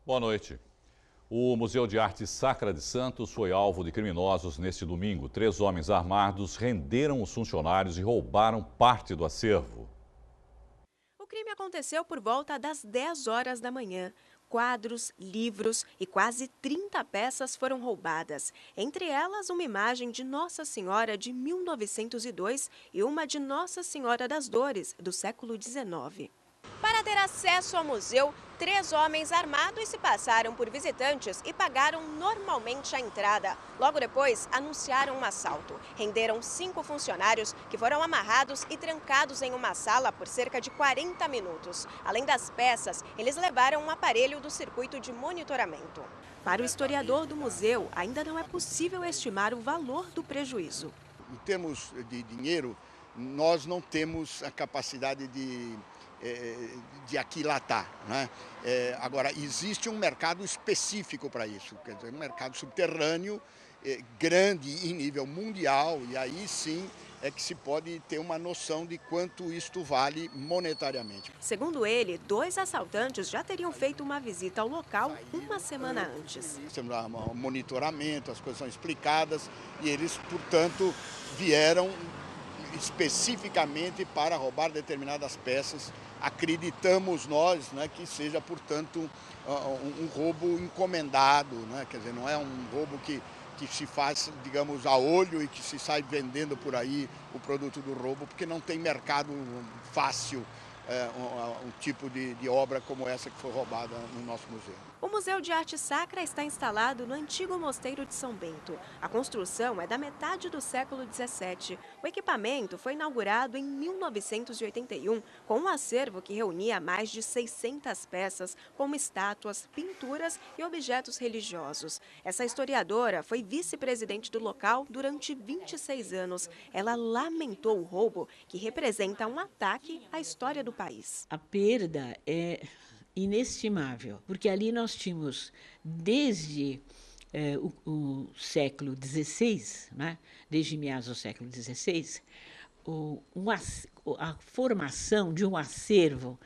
Boa noite. O Museu de Arte Sacra de Santos foi alvo de criminosos neste domingo. 3 homens armados renderam os funcionários e roubaram parte do acervo. O crime aconteceu por volta das 10 horas da manhã. Quadros, livros e quase 30 peças foram roubadas. Entre elas, uma imagem de Nossa Senhora de 1902 e uma de Nossa Senhora das Dores, do século XIX. Para ter acesso ao museu, 3 homens armados se passaram por visitantes e pagaram normalmente a entrada. Logo depois, anunciaram um assalto. Renderam 5 funcionários que foram amarrados e trancados em uma sala por cerca de 40 minutos. Além das peças, eles levaram um aparelho do circuito de monitoramento. Para o historiador do museu, ainda não é possível estimar o valor do prejuízo. Em termos de dinheiro, nós não temos a capacidade de aquilatar, né? Agora, existe um mercado específico para isso, quer dizer, um mercado subterrâneo, grande em nível mundial, e aí sim é que se pode ter uma noção de quanto isto vale monetariamente. Segundo ele, 2 assaltantes já teriam feito uma visita ao local uma semana antes. Temos um monitoramento, as coisas são explicadas e eles, portanto, vieram especificamente para roubar determinadas peças. Acreditamos nós, né, que seja, portanto, um roubo encomendado, né? Quer dizer, não é um roubo que se faz, digamos, a olho e que se sai vendendo por aí o produto do roubo, porque não tem mercado fácil um tipo de obra como essa que foi roubada no nosso museu. O Museu de Arte Sacra está instalado no antigo Mosteiro de São Bento. A construção é da metade do século XVII. O equipamento foi inaugurado em 1981 com um acervo que reunia mais de 600 peças, como estátuas, pinturas e objetos religiosos. Essa historiadora foi vice-presidente do local durante 26 anos. Ela lamentou o roubo, que representa um ataque à história do país. A perda é inestimável, porque ali nós tínhamos, desde o século XVI, né, desde meados do século XVI, a formação de um acervo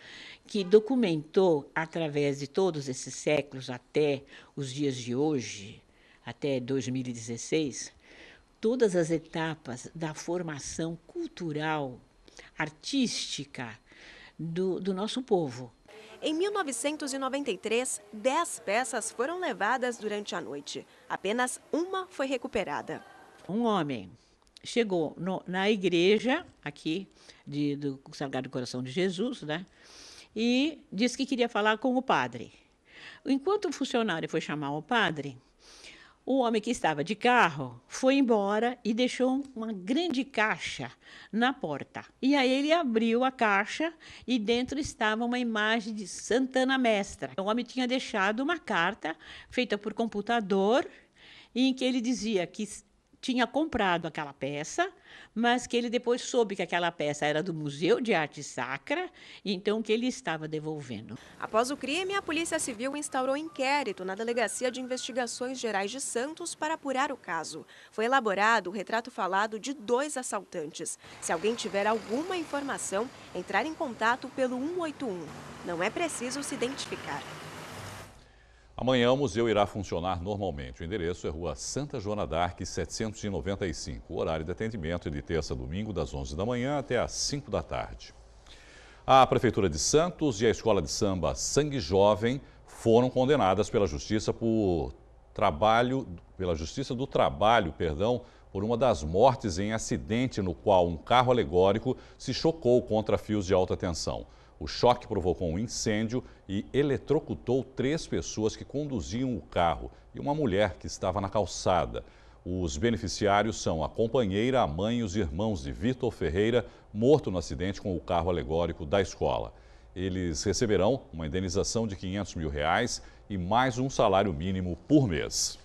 que documentou, através de todos esses séculos até os dias de hoje, até 2016, todas as etapas da formação cultural, artística do nosso povo. Em 1993, 10 peças foram levadas durante a noite. Apenas uma foi recuperada. Um homem chegou na igreja aqui do Sagrado Coração de Jesus, né, e disse que queria falar com o padre. Enquanto o funcionário foi chamar o padre, o homem que estava de carro foi embora e deixou uma grande caixa na porta. E aí ele abriu a caixa e dentro estava uma imagem de Santana Mestra. O homem tinha deixado uma carta feita por computador em que ele dizia que tinha comprado aquela peça, mas que ele depois soube que aquela peça era do Museu de Arte Sacra, e então que ele estava devolvendo. Após o crime, a Polícia Civil instaurou inquérito na Delegacia de Investigações Gerais de Santos para apurar o caso. Foi elaborado o retrato falado de 2 assaltantes. Se alguém tiver alguma informação, entrar em contato pelo 181. Não é preciso se identificar. Amanhã o museu irá funcionar normalmente. O endereço é Rua Santa Joana d'Arc, 795. O horário de atendimento é de terça a domingo, das 11 da manhã até às 5 da tarde. A Prefeitura de Santos e a Escola de Samba Sangue Jovem foram condenadas pela Justiça do Trabalho, por uma das mortes em acidente no qual um carro alegórico se chocou contra fios de alta tensão. O choque provocou um incêndio e eletrocutou 3 pessoas que conduziam o carro e uma mulher que estava na calçada. Os beneficiários são a companheira, a mãe e os irmãos de Vitor Ferreira, morto no acidente com o carro alegórico da escola. Eles receberão uma indenização de R$500 mil e mais um salário mínimo por mês.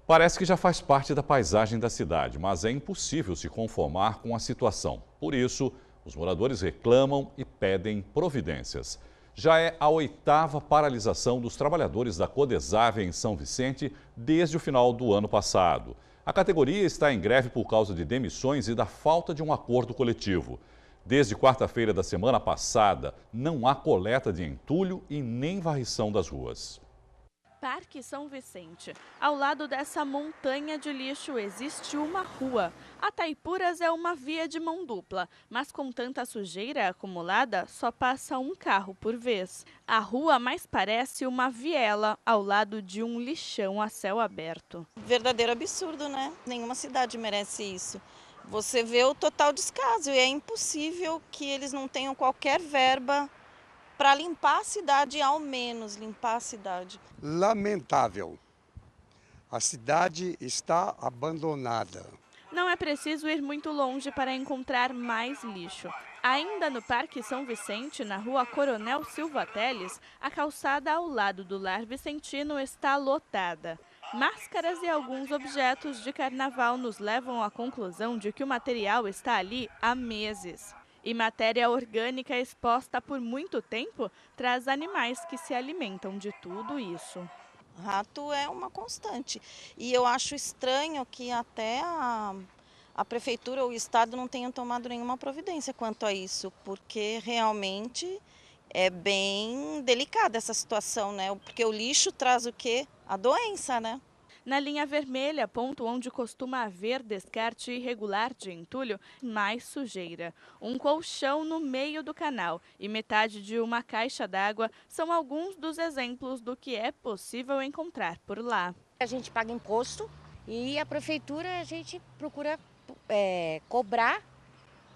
Parece que já faz parte da paisagem da cidade, mas é impossível se conformar com a situação. Por isso, os moradores reclamam e pedem providências. Já é a 8ª paralisação dos trabalhadores da Codesave em São Vicente desde o final do ano passado. A categoria está em greve por causa de demissões e da falta de um acordo coletivo. Desde quarta-feira da semana passada, não há coleta de entulho e nem varrição das ruas. Parque São Vicente. Ao lado dessa montanha de lixo existe uma rua. A Taipuras é uma via de mão dupla, mas com tanta sujeira acumulada, só passa um carro por vez. A rua mais parece uma viela ao lado de um lixão a céu aberto. Verdadeiro absurdo, né? Nenhuma cidade merece isso. Você vê o total descaso e é impossível que eles não tenham qualquer verba para limpar a cidade, ao menos limpar a cidade. Lamentável. A cidade está abandonada. Não é preciso ir muito longe para encontrar mais lixo. Ainda no Parque São Vicente, na rua Coronel Silva Teles, a calçada ao lado do Lar Vicentino está lotada. Máscaras e alguns objetos de carnaval nos levam à conclusão de que o material está ali há meses. E matéria orgânica exposta por muito tempo traz animais que se alimentam de tudo isso. Rato é uma constante. E eu acho estranho que até a prefeitura ou o estado não tenham tomado nenhuma providência quanto a isso, porque realmente é bem delicada essa situação, né? Porque o lixo traz o quê? A doença, né? Na linha vermelha, ponto onde costuma haver descarte irregular de entulho, mais sujeira. Um colchão no meio do canal e metade de uma caixa d'água são alguns dos exemplos do que é possível encontrar por lá. A gente paga imposto e a prefeitura a gente procura cobrar,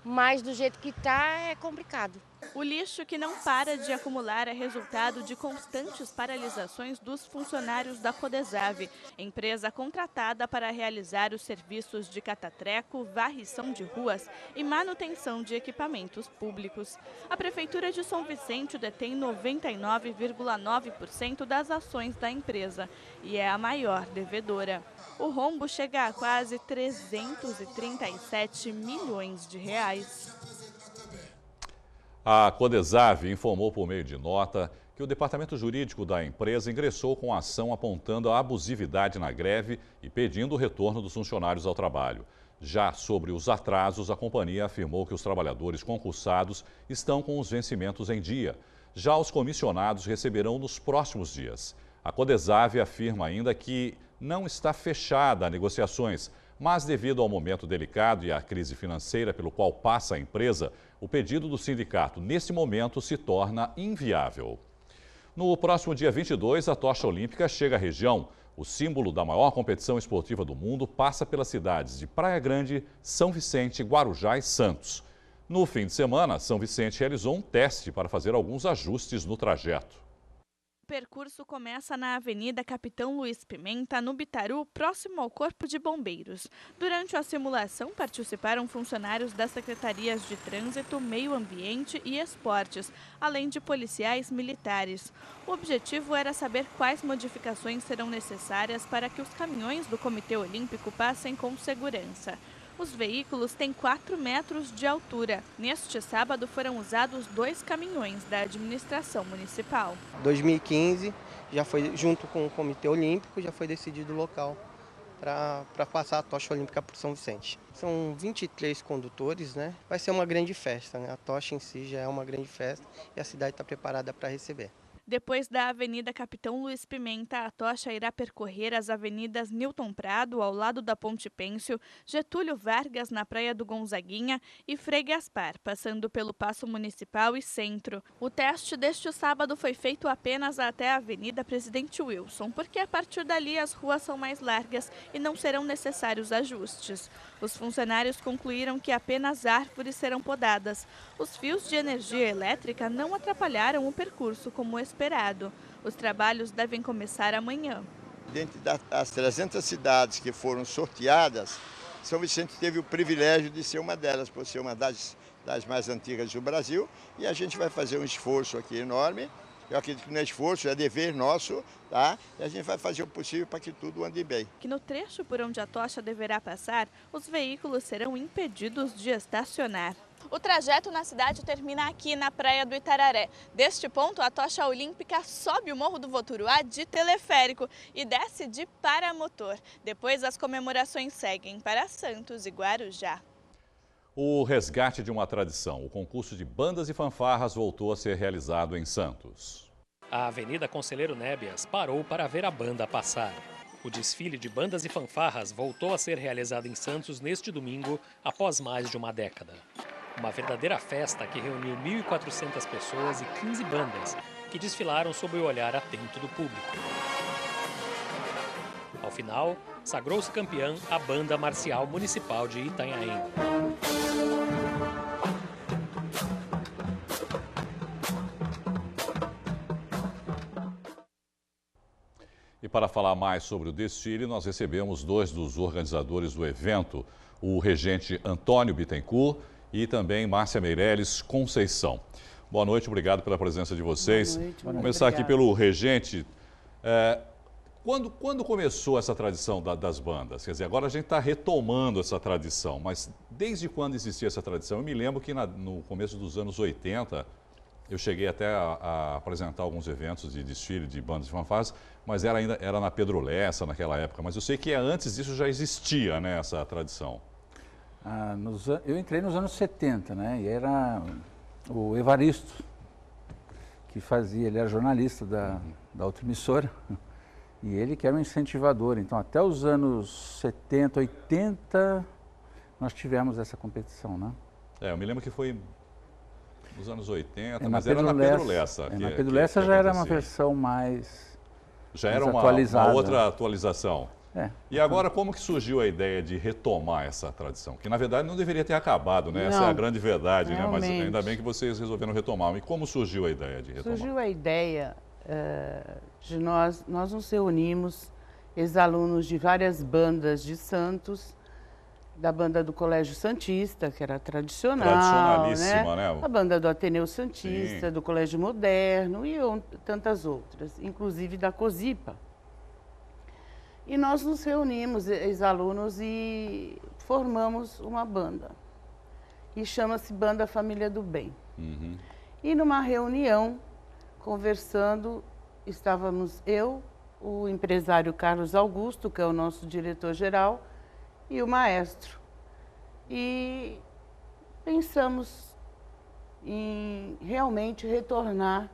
mas do jeito que está é complicado. O lixo que não para de acumular é resultado de constantes paralisações dos funcionários da Codesave, empresa contratada para realizar os serviços de catatreco, varrição de ruas e manutenção de equipamentos públicos. A Prefeitura de São Vicente detém 99,9% das ações da empresa e é a maior devedora. O rombo chega a quase 337 milhões de reais. A Codesave informou por meio de nota que o departamento jurídico da empresa ingressou com ação apontando a abusividade na greve e pedindo o retorno dos funcionários ao trabalho. Já sobre os atrasos, a companhia afirmou que os trabalhadores concursados estão com os vencimentos em dia. Já os comissionados receberão nos próximos dias. A Codesave afirma ainda que não está fechada a negociações, mas devido ao momento delicado e à crise financeira pelo qual passa a empresa, o pedido do sindicato, nesse momento, se torna inviável. No próximo dia 22, a tocha olímpica chega à região. O símbolo da maior competição esportiva do mundo passa pelas cidades de Praia Grande, São Vicente, Guarujá e Santos. No fim de semana, São Vicente realizou um teste para fazer alguns ajustes no trajeto. O percurso começa na Avenida Capitão Luiz Pimenta, no Bitaru, próximo ao Corpo de Bombeiros. Durante a simulação, participaram funcionários das Secretarias de Trânsito, Meio Ambiente e Esportes, além de policiais militares. O objetivo era saber quais modificações serão necessárias para que os caminhões do Comitê Olímpico passem com segurança. Os veículos têm 4 metros de altura. Neste sábado foram usados 2 caminhões da administração municipal. 2015, já foi junto com o Comitê Olímpico, já foi decidido o local para passar a tocha olímpica por São Vicente. São 23 condutores, né? Vai ser uma grande festa, né? A tocha em si já é uma grande festa e a cidade está preparada para receber. Depois da Avenida Capitão Luiz Pimenta, a tocha irá percorrer as avenidas Newton Prado, ao lado da Ponte Pêncio, Getúlio Vargas, na Praia do Gonzaguinha e Frei Gaspar, passando pelo Paço Municipal e Centro. O teste deste sábado foi feito apenas até a Avenida Presidente Wilson, porque a partir dali as ruas são mais largas e não serão necessários ajustes. Os funcionários concluíram que apenas árvores serão podadas. Os fios de energia elétrica não atrapalharam o percurso como esperado. Os trabalhos devem começar amanhã. Dentre das 300 cidades que foram sorteadas, São Vicente teve o privilégio de ser uma delas, por ser uma das mais antigas do Brasil. E a gente vai fazer um esforço aqui enorme. Eu acredito que não é esforço, é dever nosso, tá? E a gente vai fazer o possível para que tudo ande bem. Que no trecho por onde a tocha deverá passar, os veículos serão impedidos de estacionar. O trajeto na cidade termina aqui na Praia do Itararé. Deste ponto, a tocha olímpica sobe o Morro do Voturuá de teleférico e desce de paramotor. Depois, as comemorações seguem para Santos e Guarujá. O resgate de uma tradição. O concurso de bandas e fanfarras voltou a ser realizado em Santos. A Avenida Conselheiro Nébias parou para ver a banda passar. O desfile de bandas e fanfarras voltou a ser realizado em Santos neste domingo, após mais de uma década. Uma verdadeira festa que reuniu 1.400 pessoas e 15 bandas, que desfilaram sob o olhar atento do público. Ao final, sagrou-se campeã a Banda Marcial Municipal de Itanhaém. E para falar mais sobre o desfile, nós recebemos dois dos organizadores do evento, o regente Antônio Bittencourt e também Márcia Meirelles Conceição. Boa noite, obrigado pela presença de vocês. Boa noite, Vamos começar aqui pelo regente. Quando começou essa tradição das bandas? Quer dizer, agora a gente está retomando essa tradição, mas desde quando existia essa tradição? Eu me lembro que no começo dos anos 80, eu cheguei até a apresentar alguns eventos de desfile de bandas de fanfarras, mas era na Pedro Lessa naquela época. Mas eu sei que antes disso já existia, né, essa tradição. Eu entrei nos anos 70, né, e era o Evaristo que fazia, ele era jornalista da outra emissora, e ele que era um incentivador. Então, até os anos 70, 80, nós tivemos essa competição, né? Eu me lembro que foi nos anos 80, mas era na Pedro Lessa. Na Pedro Lessa já era uma versão mais já era uma outra atualização. E agora, como que surgiu a ideia de retomar essa tradição? Que, na verdade, não deveria ter acabado, né? Essa é a grande verdade, né? Mas ainda bem que vocês resolveram retomar. E como surgiu a ideia de retomar? Surgiu a ideia de nós nos reunimos, ex-alunos de várias bandas de Santos, da banda do Colégio Santista, que era tradicional, tradicionalíssima, né? A banda do Ateneu Santista, do Colégio Moderno e tantas outras, inclusive da COSIPA. E nós nos reunimos, ex-alunos, e formamos uma banda. E chama-se Banda Família do Bem. Uhum. E numa reunião, conversando, estávamos eu, o empresário Carlos Augusto, que é o nosso diretor-geral, e o maestro. E pensamos em realmente retornar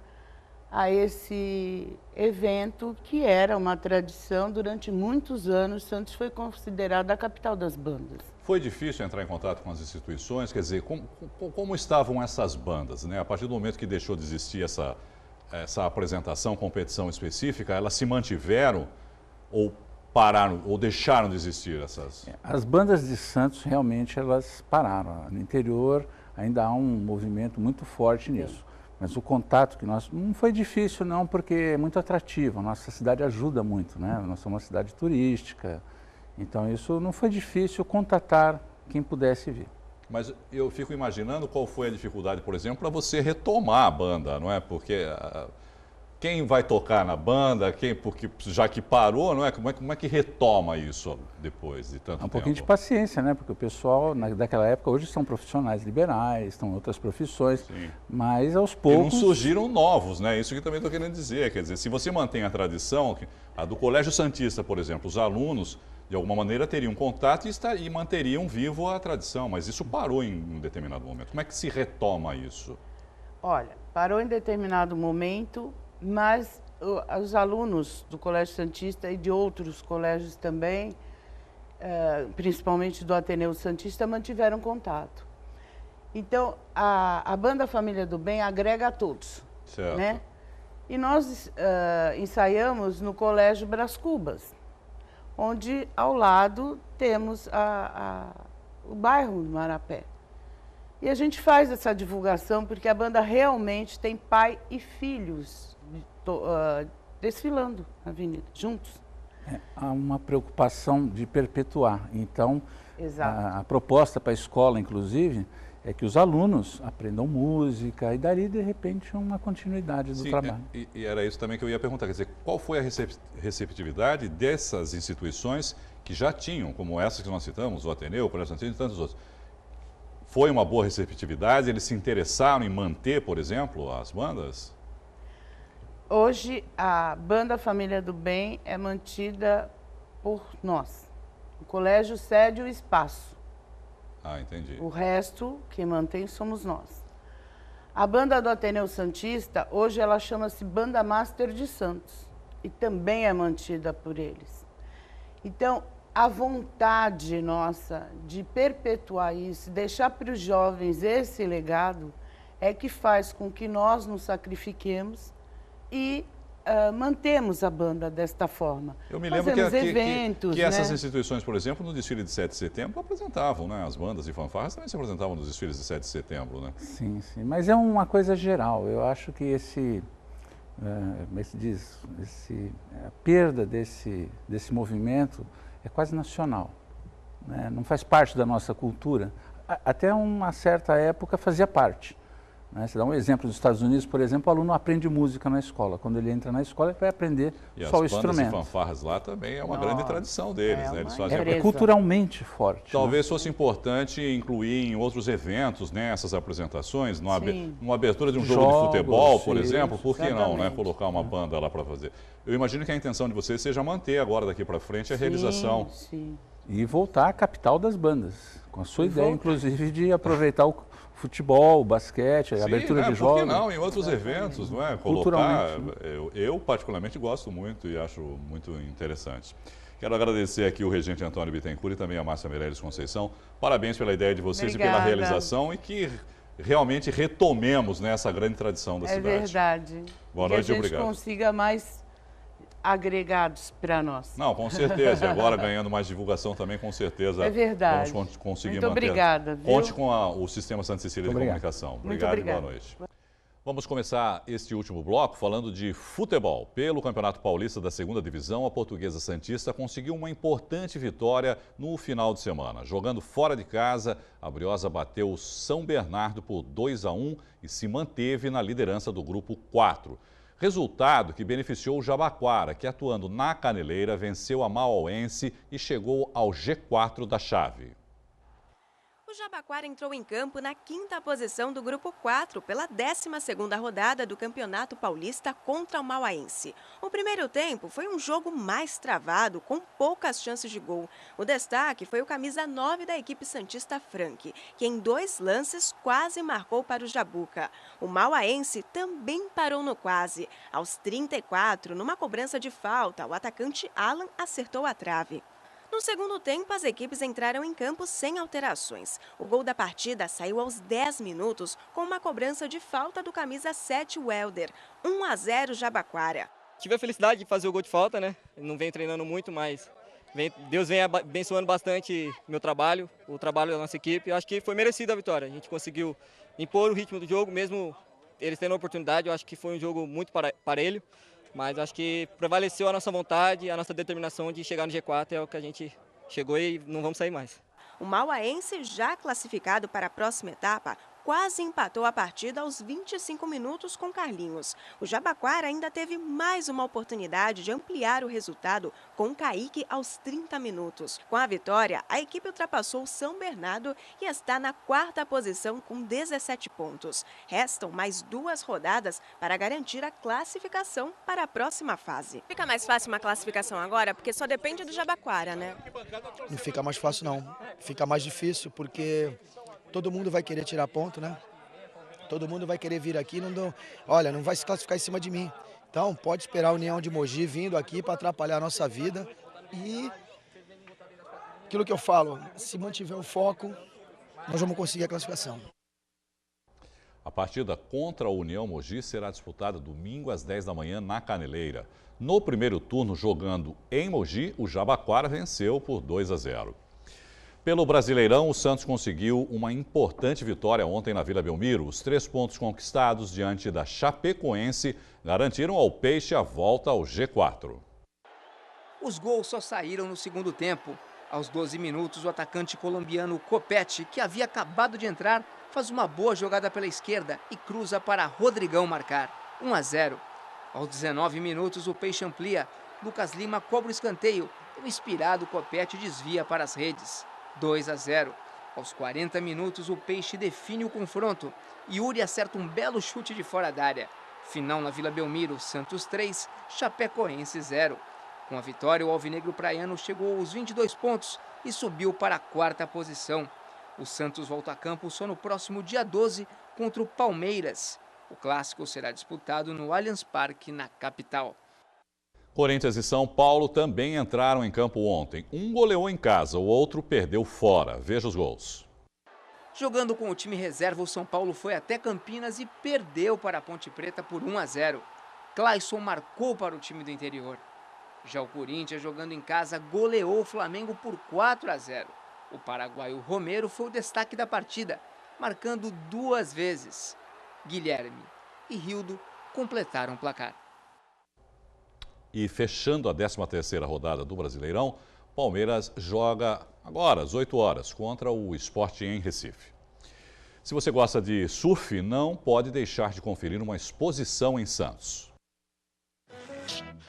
a esse evento que era uma tradição durante muitos anos. Santos foi considerada a capital das bandas. Foi difícil entrar em contato com as instituições? Quer dizer, como estavam essas bandas, né? A partir do momento que deixou de existir essa apresentação, competição específica, elas se mantiveram ou pararam, ou deixaram de existir essas? As bandas de Santos realmente elas pararam. No interior ainda há um movimento muito forte nisso. Mas o contato que nós... Não foi difícil não, porque é muito atrativo. A nossa cidade ajuda muito, né? Nós somos uma cidade turística. Então isso não foi difícil contatar quem pudesse vir. Mas eu fico imaginando qual foi a dificuldade, por exemplo, para você retomar a banda, não é? Porque quem vai tocar na banda, porque já que parou, não é? Como é que retoma isso depois de tanto tempo? Um pouquinho de paciência, né? Porque o pessoal daquela época hoje são profissionais liberais, estão em outras profissões, mas aos poucos... E não surgiram novos, né? Isso que também estou querendo dizer. Quer dizer, se você mantém a tradição, a do Colégio Santista, por exemplo, os alunos, de alguma maneira, teriam contato e manteriam vivo a tradição, mas isso parou em um determinado momento. Como é que se retoma isso? Olha, parou em determinado momento, mas os alunos do Colégio Santista e de outros colégios também, principalmente do Ateneu Santista, mantiveram contato. Então, a Banda Família do Bem agrega a todos, certo, né? E nós ensaiamos no Colégio Brás Cubas, onde ao lado temos o bairro do Marapé. E a gente faz essa divulgação porque a banda realmente tem pai e filhos desfilando na avenida, juntos. Há uma preocupação de perpetuar. Então, a proposta para a escola, inclusive, é que os alunos aprendam música e dali, de repente, uma continuidade do trabalho. E era isso também que eu ia perguntar. Quer dizer, qual foi a receptividade dessas instituições que já tinham, como essas que nós citamos, o Ateneu, o Colégio Santista e tantos outros? Foi uma boa receptividade? Eles se interessaram em manter, por exemplo, as bandas? Hoje, a Banda Família do Bem é mantida por nós. O colégio cede o espaço. Ah, entendi. O resto, quem mantém, somos nós. A banda do Ateneu Santista, hoje ela chama-se Banda Master de Santos. E também é mantida por eles. Então, a vontade nossa de perpetuar isso, deixar para os jovens esse legado, é que faz com que nós nos sacrifiquemos e mantemos a banda desta forma. Eu me lembro eventos, que essas instituições, por exemplo, no desfile de 7 de setembro, apresentavam, né? As bandas e fanfarras também se apresentavam nos desfiles de 7 de setembro, né? Sim, sim. Mas é uma coisa geral. Eu acho que a perda desse movimento é quase nacional, né? Não faz parte da nossa cultura. Até uma certa época fazia parte. Né? Você dá um exemplo dos Estados Unidos, por exemplo, o aluno aprende música na escola. Quando ele entra na escola, ele vai aprender só o instrumento. E as bandas e fanfarras lá também é uma grande tradição deles, né? Eles fazem é culturalmente forte. Talvez fosse importante incluir em outros eventos, né, essas apresentações, numa abertura de um jogo de futebol, por exemplo, por que não, né? Colocar uma banda lá para fazer. Eu imagino que a intenção de vocês seja manter agora daqui para frente a realização. Sim. E voltar à capital das bandas, com a sua ideia, inclusive, de aproveitar o futebol, o basquete, a abertura de jogos. Por que não? Em outros eventos, não é? Colocar, eu particularmente gosto muito e acho muito interessante. Quero agradecer aqui o regente Antônio Bittencourt e também a Márcia Meirelles Conceição. Parabéns pela ideia de vocês. Obrigada. E pela realização e que realmente retomemos, né, essa grande tradição da cidade. É verdade. Boa noite e obrigado. Que a gente consiga mais agregados para nós. Não, com certeza. E agora ganhando mais divulgação também, com certeza. É verdade. Vamos conseguir Muito manter. Obrigada. Viu? Conte com o Sistema Santa Cecília de Comunicação. Obrigado e boa noite. Vamos começar este último bloco falando de futebol. Pelo Campeonato Paulista da 2ª Divisão, a Portuguesa Santista conseguiu uma importante vitória no final de semana. Jogando fora de casa, a Briosa bateu o São Bernardo por 2-1 e se manteve na liderança do grupo 4. Resultado que beneficiou o Jabaquara, que atuando na Caneleira venceu a Mauauense e chegou ao G4 da chave. O Jabaquara entrou em campo na 5ª posição do Grupo 4 pela 12ª rodada do Campeonato Paulista contra o Mauaense. O primeiro tempo foi um jogo mais travado, com poucas chances de gol. O destaque foi o camisa 9 da equipe santista Frank, que em 2 lances quase marcou para o Jabuca. O Mauaense também parou no quase. Aos 34, numa cobrança de falta, o atacante Alan acertou a trave. No segundo tempo, as equipes entraram em campo sem alterações. O gol da partida saiu aos 10 minutos com uma cobrança de falta do camisa 7 Welder. 1-0 Jabaquara. Tive a felicidade de fazer o gol de falta, né? Não venho treinando muito, mas Deus vem abençoando bastante meu trabalho, o trabalho da nossa equipe. Eu acho que foi merecida a vitória. A gente conseguiu impor o ritmo do jogo, mesmo eles tendo a oportunidade. Eu acho que foi um jogo muito parelho. Mas acho que prevaleceu a nossa vontade, a nossa determinação de chegar no G4, é o que a gente chegou e não vamos sair mais. O Mauaense, já classificado para a próxima etapa, quase empatou a partida aos 25 minutos com Carlinhos. O Jabaquara ainda teve mais uma oportunidade de ampliar o resultado com Kaique aos 30 minutos. Com a vitória, a equipe ultrapassou o São Bernardo e está na 4ª posição com 17 pontos. Restam mais 2 rodadas para garantir a classificação para a próxima fase. Fica mais fácil uma classificação agora, porque só depende do Jabaquara, né? Não fica mais fácil, não. Fica mais difícil, porque todo mundo vai querer tirar ponto, né? Todo mundo vai querer vir aqui, olha, não vai se classificar em cima de mim. Então, pode esperar a União de Mogi vindo aqui para atrapalhar a nossa vida. E aquilo que eu falo, se mantiver o foco, nós vamos conseguir a classificação. A partida contra a União Mogi será disputada domingo às 10 da manhã na Caneleira. No primeiro turno, jogando em Mogi, o Jabaquara venceu por 2-0. Pelo Brasileirão, o Santos conseguiu uma importante vitória ontem na Vila Belmiro. Os 3 pontos conquistados diante da Chapecoense garantiram ao Peixe a volta ao G4. Os gols só saíram no segundo tempo. Aos 12 minutos, o atacante colombiano Copete, que havia acabado de entrar, faz uma boa jogada pela esquerda e cruza para Rodrigão marcar. 1-0. Aos 19 minutos, o Peixe amplia. Lucas Lima cobra o escanteio. O inspirado Copete desvia para as redes. 2-0. Aos 40 minutos, o Peixe define o confronto. Yuri acerta um belo chute de fora da área. Final na Vila Belmiro, Santos 3, Chapecoense 0. Com a vitória, o alvinegro praiano chegou aos 22 pontos e subiu para a 4ª posição. O Santos volta a campo só no próximo dia 12 contra o Palmeiras. O clássico será disputado no Allianz Parque, na capital. Corinthians e São Paulo também entraram em campo ontem. Um goleou em casa, o outro perdeu fora. Veja os gols. Jogando com o time reserva, o São Paulo foi até Campinas e perdeu para a Ponte Preta por 1-0. Clayson marcou para o time do interior. Já o Corinthians, jogando em casa, goleou o Flamengo por 4-0. O paraguaio Romero foi o destaque da partida, marcando 2 vezes. Guilherme e Rildo completaram o placar. E fechando a 13ª rodada do Brasileirão, Palmeiras joga agora às 8 horas contra o Sport em Recife. Se você gosta de surf, não pode deixar de conferir uma exposição em Santos.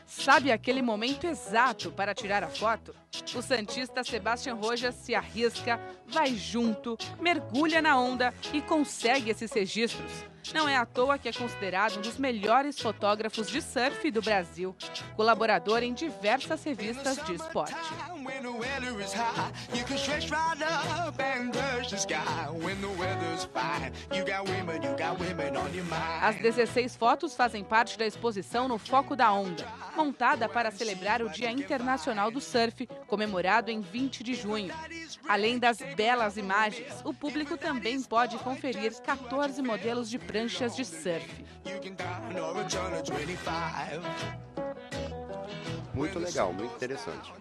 Sabe aquele momento exato para tirar a foto? O santista Sebastião Rojas se arrisca, vai junto, mergulha na onda e consegue esses registros. Não é à toa que é considerado um dos melhores fotógrafos de surf do Brasil, colaborador em diversas revistas de esporte. As 16 fotos fazem parte da exposição No Foco da Onda, montada para celebrar o Dia Internacional do Surf, comemorado em 20 de junho. Além das belas imagens, o público também pode conferir 14 modelos de pranchas de surf. Muito legal, muito interessante.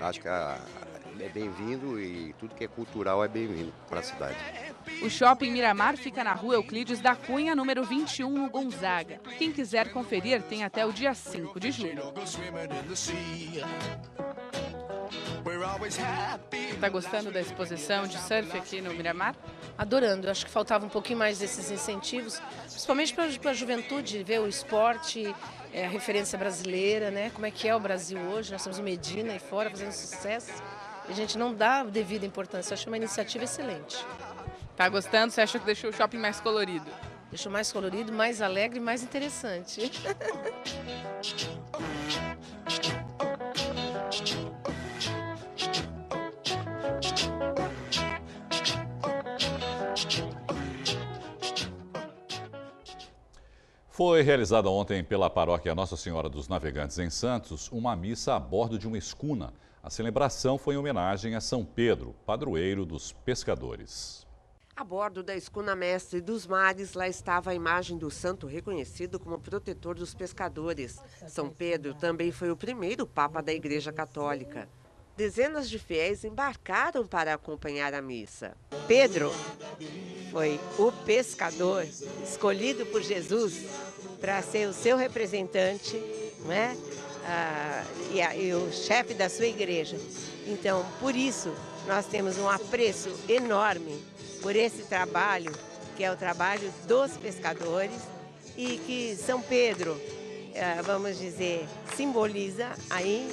Acho que é bem-vindo e tudo que é cultural é bem-vindo para a cidade. O Shopping Miramar fica na rua Euclides da Cunha, número 21, no Gonzaga. Quem quiser conferir tem até o dia 5 de julho. Tá gostando da exposição de surf aqui no Miramar? Adorando. Acho que faltava um pouquinho mais desses incentivos, principalmente para a juventude, ver o esporte, a referência brasileira, né? Como é que é o Brasil hoje. Nós temos o Medina aí fora fazendo sucesso. E a gente não dá devida importância. Acho uma iniciativa excelente. Tá gostando? Você acha que deixou o shopping mais colorido? Deixou mais colorido, mais alegre e mais interessante. Foi realizada ontem pela paróquia Nossa Senhora dos Navegantes em Santos uma missa a bordo de uma escuna. A celebração foi em homenagem a São Pedro, padroeiro dos pescadores. A bordo da escuna Mestre dos Mares, lá estava a imagem do santo reconhecido como protetor dos pescadores. São Pedro também foi o primeiro papa da Igreja Católica. Dezenas de fiéis embarcaram para acompanhar a missa. Pedro foi o pescador escolhido por Jesus para ser o seu representante, não é? E o chefe da sua igreja. Então, por isso, nós temos um apreço enorme por esse trabalho, que é o trabalho dos pescadores, e que São Pedro, vamos dizer, simboliza aí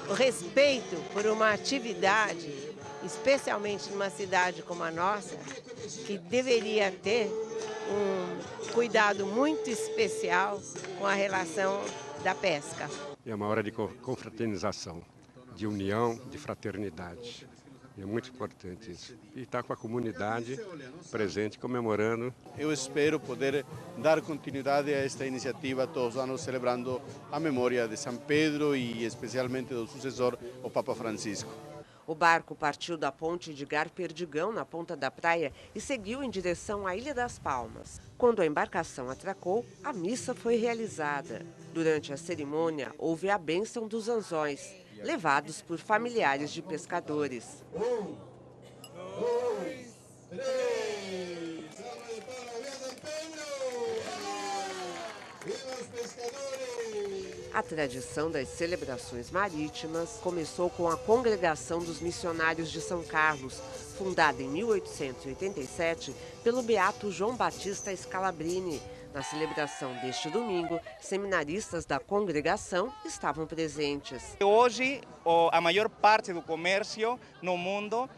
o respeito por uma atividade, especialmente numa cidade como a nossa, que deveria ter um cuidado muito especial com a relação da pesca. É uma hora de confraternização, de união, de fraternidade. É muito importante isso. E estar com a comunidade presente, comemorando. Eu espero poder dar continuidade a esta iniciativa, todos os anos celebrando a memória de São Pedro e especialmente do sucessor, o Papa Francisco. O barco partiu da ponte de Gar-Perdigão, na ponta da praia, e seguiu em direção à Ilha das Palmas. Quando a embarcação atracou, a missa foi realizada. Durante a cerimônia, houve a bênção dos anzóis, levados por familiares de pescadores. 1, 2, 3. Viva os pescadores! A tradição das celebrações marítimas começou com a Congregação dos Missionários de São Carlos, fundada em 1887 pelo beato João Batista Scalabrini. Na celebração deste domingo, seminaristas da congregação estavam presentes. Hoje, a maior parte do comércio no mundo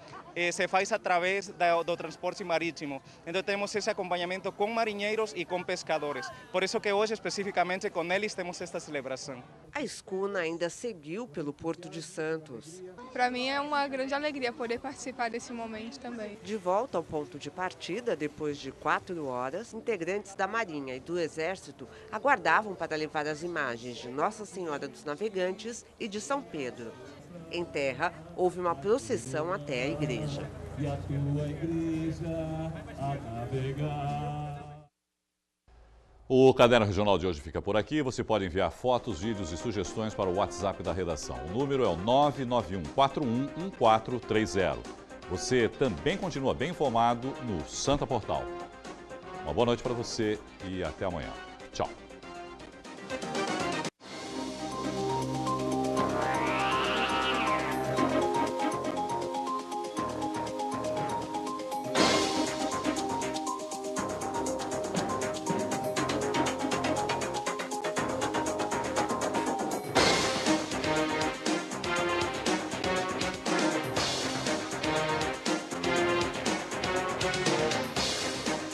se faz através do transporte marítimo. Então temos esse acompanhamento com marinheiros e com pescadores. Por isso que hoje, especificamente, com eles temos esta celebração. A escuna ainda seguiu pelo Porto de Santos. Para mim é uma grande alegria poder participar desse momento também. De volta ao ponto de partida, depois de 4 horas, integrantes da Marinha e do Exército aguardavam para levar as imagens de Nossa Senhora dos Navegantes e de São Pedro. Em terra, houve uma procissão até a igreja. E a tua igreja a navegar. O Caderno Regional de hoje fica por aqui. Você pode enviar fotos, vídeos e sugestões para o WhatsApp da redação. O número é o 991411430. Você também continua bem informado no Santa Portal. Uma boa noite para você e até amanhã. Tchau.